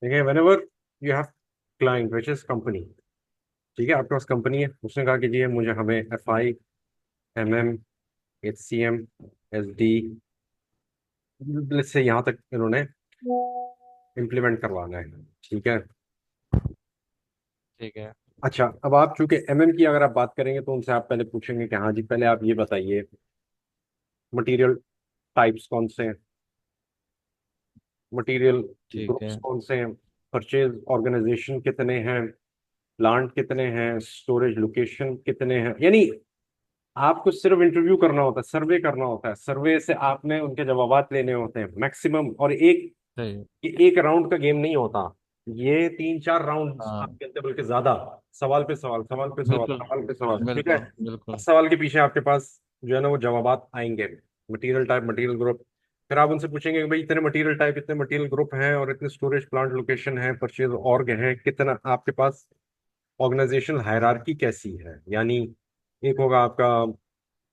देखिए, whenever you have client which is company, ठीक है, आपके पास कंपनी है, उसने कहा कि जी मुझे हमें FI, MM, HCM, SD से यहाँ तक इन्होंने इम्प्लीमेंट करवाना है, ठीक है। ठीक है। अच्छा, अब आप चूंकि MM की अगर आप बात करेंगे तो उनसे आप पहले पूछेंगे कि हाँ जी, पहले आप ये बताइए मटेरियल टाइप्स कौन से हैं, मटेरियल ठीक ग्रुप्स है। कौन से हैं, परचेज ऑर्गेनाइजेशन कितने हैं, प्लांट कितने हैं, स्टोरेज लोकेशन कितने हैं। यानी आपको सिर्फ इंटरव्यू करना होता है, सर्वे करना होता है, सर्वे से आपने उनके जवाबात लेने होते हैं मैक्सिमम। और सही है। ये एक राउंड का गेम नहीं होता, ये 3-4 राउंड आप हाँ। खेलते हैं, बल्कि ज्यादा। सवाल पे सवाल, सवाल पे सवाल, बिल्कुल सवाल पे सवाल, ठीक है। बिल्कुल हर बिल्कुल। सवाल के पीछे आपके पास जो है ना वो जवाबात आएंगे। मटेरियल टाइप, मटेरियल ग्रुप, फिर आप उनसे पूछेंगे कि भाई इतने मटेरियल टाइप, इतने मटेरियल ग्रुप हैं और इतने स्टोरेज प्लांट लोकेशन है, परचेज ऑर्ग है कितना आपके पास, ऑर्गेनाइजेशनल हायरार्की कैसी है। यानी एक होगा आपका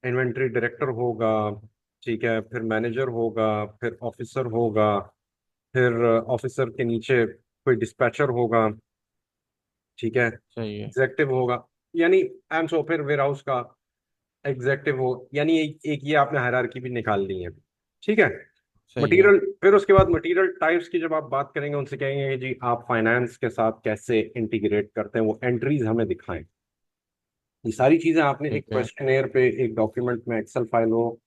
इन्वेंटरी डायरेक्टर होगा, ठीक है, फिर मैनेजर होगा, फिर ऑफिसर होगा, फिर ऑफिसर के नीचे कोई डिस्पैचर होगा, ठीक है, सही है। एग्जेक्टिव होगा, यानी एंड सो फिर वेयर हाउस का एग्जेक्टिव हो। यानी एक ये आपने हायरार्की भी निकाल ली है, ठीक है। सही है। मटेरियल, फिर उसके बाद मटेरियल टाइप्स की जब आप बात करेंगे, उनसे कहेंगे कि जी आप फाइनेंस के साथ कैसे इंटीग्रेट करते हैं, वो एंट्रीज हमें दिखाएं। ये सारी चीजें आपने एक ठीक है। क्वेश्चनेयर पे, एक डॉक्यूमेंट में, एक्सेल फाइल हो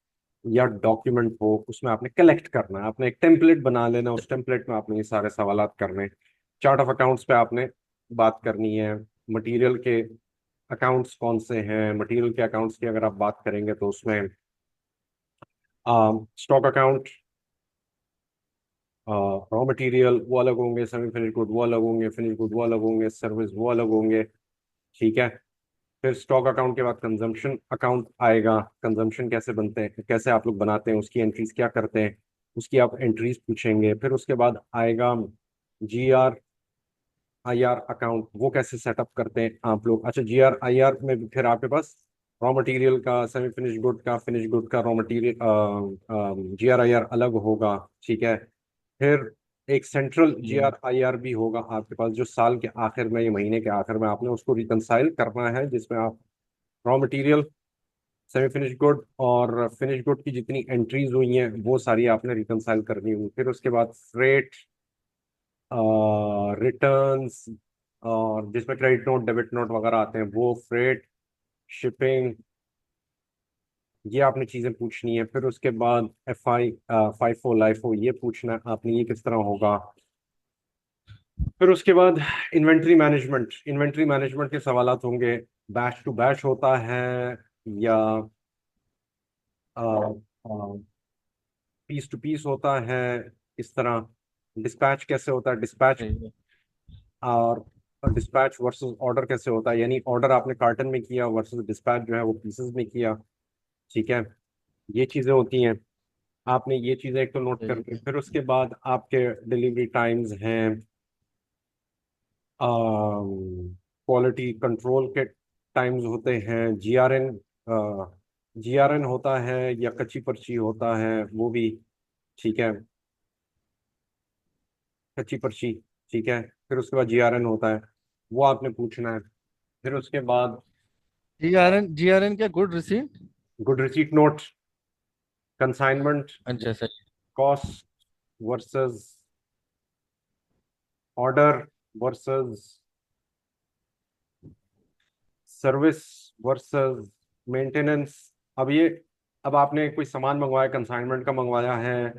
या डॉक्यूमेंट हो, उसमें आपने कलेक्ट करना है, आपने एक टेम्पलेट बना लेना, उस टेम्पलेट में आपने ये सारे सवालात करने। चार्ट ऑफ अकाउंट्स पे आपने बात करनी है, मटेरियल के अकाउंट्स कौन से हैं, मटेरियल के अकाउंट्स की अगर आप बात करेंगे तो उसमें स्टॉक अकाउंट, रॉ मटेरियल वो अलग होंगे, सेमी फिनिश गुड वो अलग होंगे, फिनिश गुड वो अलग होंगे, सर्विस वो अलग होंगे, ठीक है। फिर स्टॉक अकाउंट के बाद कंजम्पशन अकाउंट आएगा, कंजम्पशन कैसे बनते हैं, कैसे आप लोग बनाते हैं, उसकी एंट्रीज क्या करते हैं, उसकी आप एंट्रीज पूछेंगे। फिर उसके बाद आएगा GR IR अकाउंट, वो कैसे सेटअप करते हैं आप लोग। अच्छा, GR IR में भी फिर आपके पास रॉ मटेरियल का, सेमी फिनिश गुड का, फिनिश गुड का रॉ मटेरियल, GR IR अलग होगा, ठीक है। फिर एक सेंट्रल सही जी है। आर आई आर भी होगा आपके पास, जो साल के आखिर में या महीने के आखिर में आपने उसको रिकंसाइल करना है, जिसमें आप raw material, semi finish good और फिनिश गुड की जितनी एंट्रीज हुई हैं वो सारी आपने रिकंसाइल करनी होगी। फिर उसके बाद फ्रेट, रिटर्न्स, और जिसमें क्रेडिट नोट, डेबिट नोट वगैरह आते हैं, वो फ्रेट, शिपिंग, ये आपने चीजें पूछनी है। फिर उसके बाद FI, FIFO LIFO ये पूछना है आपने, ये किस तरह होगा। फिर उसके बाद इन्वेंट्री मैनेजमेंट, इन्वेंट्री मैनेजमेंट के सवालात होंगे, बैच टू बैच होता है या पीस टू पीस होता है, इस तरह डिस्पैच कैसे होता है, डिस्पैच सही है। और डिस्पैच वर्सेस ऑर्डर कैसे होता है, यानी ऑर्डर आपने कार्टन में किया वर्सेस डिस्पैच जो है वो पीसेस में किया, ठीक है। ये चीजें होती हैं, आपने ये चीजें एक तो नोट सही करनी। है। फिर उसके बाद आपके डिलीवरी टाइम्स हैं, क्वालिटी कंट्रोल के टाइम्स होते हैं, GRN होता है या कच्ची पर्ची होता है वो भी, ठीक है, कच्ची पर्ची, ठीक है। फिर उसके बाद GRN होता है, वो आपने पूछना है। फिर उसके बाद GRN क्या, good receipt? Good receipt note, consignment अच्छा सही। Cost versus order versus service versus maintenance. अब ये, अब आपने कोई सामान मंगवाया, कंसाइनमेंट का मंगवाया है,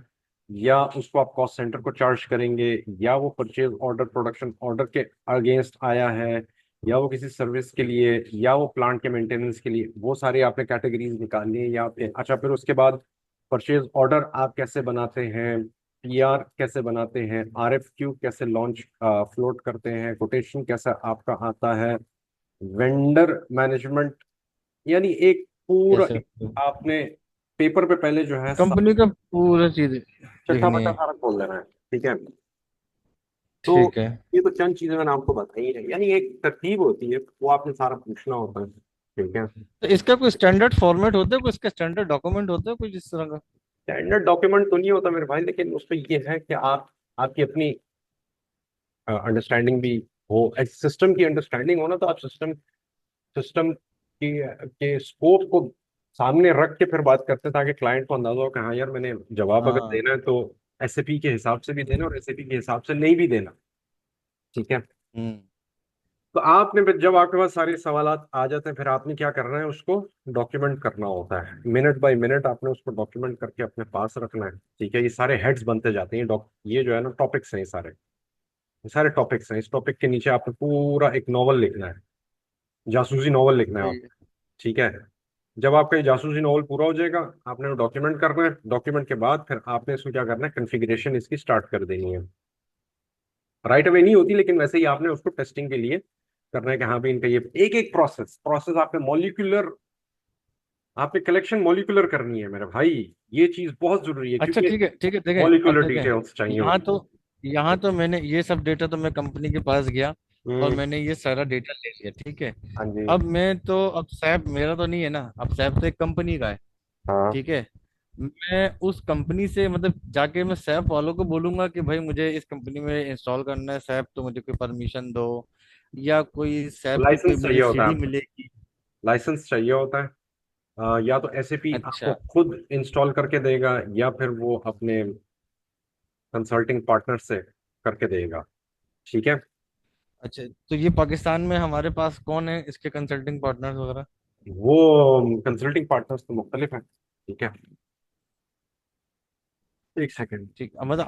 या उसको आप कॉस्ट सेंटर को चार्ज करेंगे, या वो परचेज ऑर्डर, प्रोडक्शन ऑर्डर के अगेंस्ट आया है, या वो किसी सर्विस के लिए, या वो प्लांट के मेंटेनेंस के लिए, वो सारी आपने कैटेगरीज निकालनी है या आपने। अच्छा, फिर उसके बाद परचेज ऑर्डर आप कैसे बनाते हैं, PR कैसे बनाते हैं, RFQ कैसे लॉन्च फ्लोट करते हैं, कोटेशन कैसा आपका आता है, वेंडर मैनेजमेंट, यानी एक पूरा कैसे? आपने पेपर पे पहले जो है कंपनी का पूरा चीज चट्टा लिखनी पट्टा है। सारा खोल देना है, ठीक है। तो ठीक है। ये तो चंद चीजें मैंने आपको बताई है, यानी एक तरतीब होती है, वो आपने सारा पूछना होता है, ठीक है। तो इसका कोई स्टैंडर्ड फॉर्मेट होता है, कोई इसका स्टैंडर्ड डॉक्यूमेंट होता है कोई जिस तरह का? स्टैंडर्ड डॉक्यूमेंट तो नहीं होता मेरे भाई, लेकिन उसमें ये है कि आप, आपकी अपनी अंडरस्टैंडिंग भी हो, सिस्टम की अंडरस्टैंडिंग हो ना, तो आप सिस्टम सिस्टम की के स्कोप को सामने रख के फिर बात करते हैं, ताकि क्लाइंट को अंदाजा हो कि हाँ यार, मैंने जवाब अगर हाँ। देना है तो एसएपी के हिसाब से भी देना और एसएपी के हिसाब से नहीं भी देना। ठीक है। हम्म। तो आपने फिर जब आपके पास सारे सवालात आ जाते हैं, फिर आपने क्या करना है, उसको डॉक्यूमेंट करना होता है, मिनट बाय मिनट आपने उसको डॉक्यूमेंट करके अपने पास रखना है। ठीक है। ये सारे हेड्स बनते जाते हैं, ये जो है ना टॉपिक्स हैं, ये सारे टॉपिक्स हैं। इस टॉपिक के नीचे आपको पूरा एक नॉवल लिखना है, जासूसी नॉवल लिखना है सही आप। है। ठीक है। जब आपका ये जासूसी नॉवल पूरा हो जाएगा, आपने डॉक्यूमेंट करना है। डॉक्यूमेंट के बाद फिर आपने इसको क्या करना है, कन्फिग्रेशन इसकी स्टार्ट कर देनी है। राइट अवे नहीं होती, लेकिन वैसे ही आपने उसको टेस्टिंग के लिए करना है कि हाँ भाई, इनका ये एक एक प्रोसेस प्रोसेस आपने मॉलिक्यूलर, आपने कलेक्शन मॉलिक्यूलर करनी है मेरे भाई। ये चीज बहुत जरूरी है, अच्छा क्योंकि ठीक है, ठीक है, देखें अब मॉलिक्यूलर देखें। डिटेल्स चाहिए यहाँ होती तो है। यहाँ तो मैंने ये सब डेटा, तो मैं कंपनी के पास गया और हम्म। मैंने ये सारा डेटा ले लिया, ठीक है। हाँ जी। अब सैप मेरा तो नहीं है ना, अब सैप तो एक कंपनी का है। हाँ। ठीक है। मैं उस कंपनी से मतलब जाके मैं सैप वालों को बोलूंगा कि भाई मुझे इस कंपनी में इंस्टॉल करना है सैप, तो मुझे कोई परमिशन दो, या कोई सैप की कोई लाइसेंस चाहिए मुझे होता है सीडी आपको, मिलेगी? लाइसेंस चाहिए होता है। या तो एसएपी आपको अच्छा। खुद इंस्टॉल करके देगा, या फिर वो अपने कंसल्टिंग पार्टनर से करके देगा। ठीक है। अच्छा, तो ये पाकिस्तान में हमारे पास कौन है इसके कंसल्टिंग पार्टनर्स वगैरह? वो कंसल्टिंग पार्टनर्स तो मुख्तलिफ है। ठीक है। एक सेकेंड। ठीक, मतलब